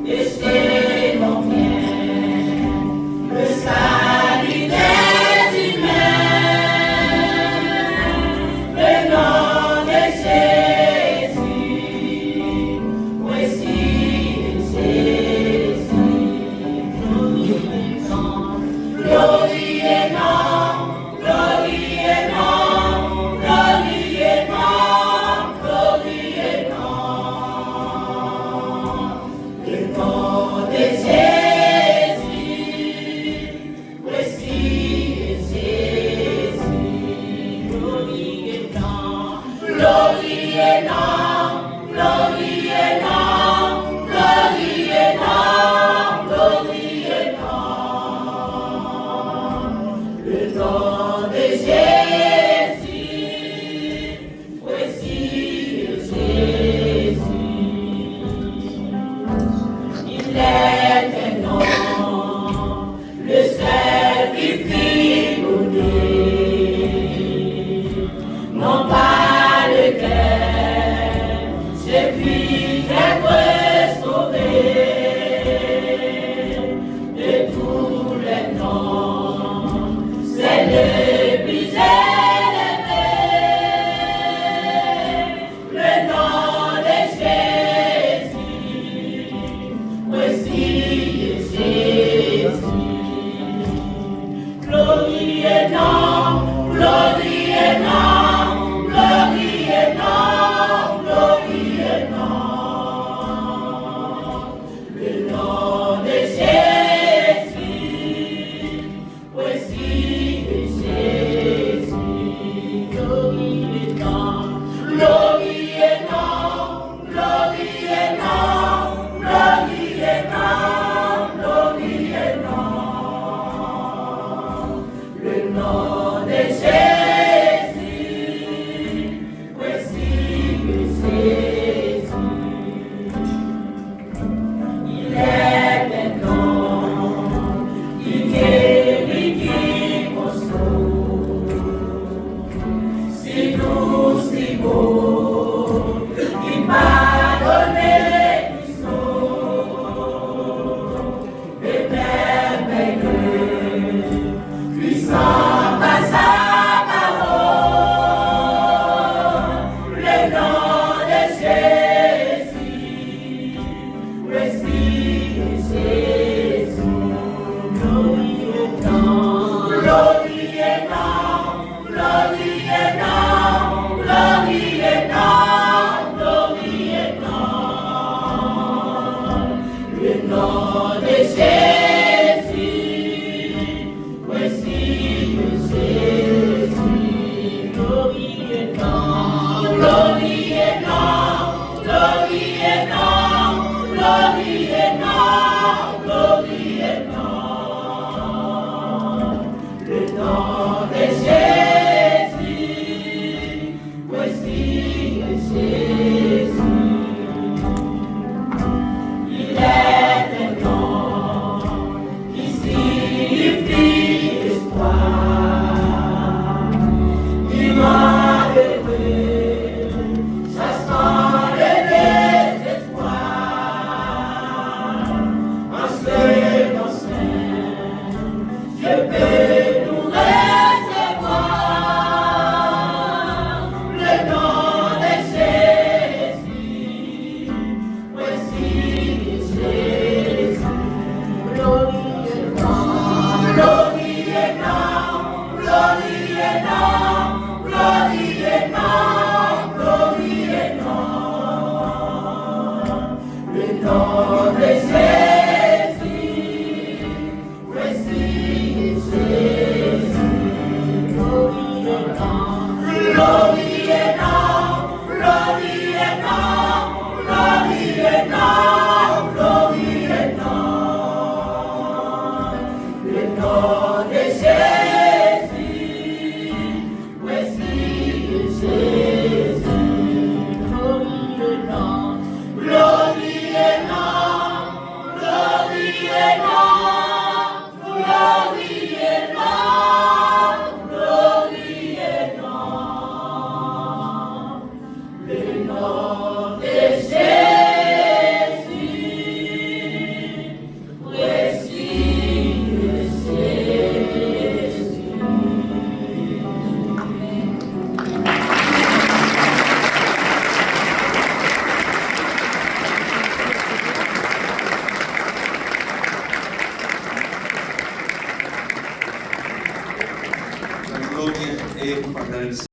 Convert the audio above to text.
et c'est mon bien, le salut des humains, le nom de Jésus, voici Jésus, glorie et nom, glorie et nom, glorie et nom, glorie et nom, le nom de Jésus, voici Jésus, glorie et nom, glorie et nom, glorie et nom, glorie et nom, glorie et nom, le nom de Jésus, voici Jésus, il est un nom, le seul qui fit mourir, non pas lequel je puis être sauvé de tous les noms, c'est le plus élevé, le nom de Jésus, voici Jésus, glorie et nom, glorie et nom, glorie et nom, glorie et nom, le nom de Jésus, voici Jésus, glorie et nom, glorie et nom, glorie et nom, glorie et nom, glorie et nom, le nom de Jésus, voici Jésus, il est un nom qui guérit, qui console, si doux, si beau, qui pardonne et qui sauve, et merveilleux, puissant par sa parole, le nom de Jésus, voici Jésus, glorie et nom, glorie et nom, glorie et nom, glorie et nom, glorie et nom, le nom de Jésus, voici Jésus, glorie et nom, glorie et nom, glorie et nom, glorie et nom, glorie et nom, le nom de Jésus, voici Jésus, il est un nom qui signifie espoir, qui rend heureux, chassant le désespoir, en ce nom saint, je peux nous recevoir, le nom de Jésus, voici Jésus, glorie et nom, glorie et nom, glorie et nom, glorie et nom, glorie et nom, le nom de Jésus, voici Jésus, glorie et nom, glorie et nom, glorie et nom, glorie et nom, glorie et nom, le nom de Jésus, voici Jésus, glorie et nom, glorie et nom, glorie et nom, glorie et nom, glorie et nom, le nom de Jésus. et partage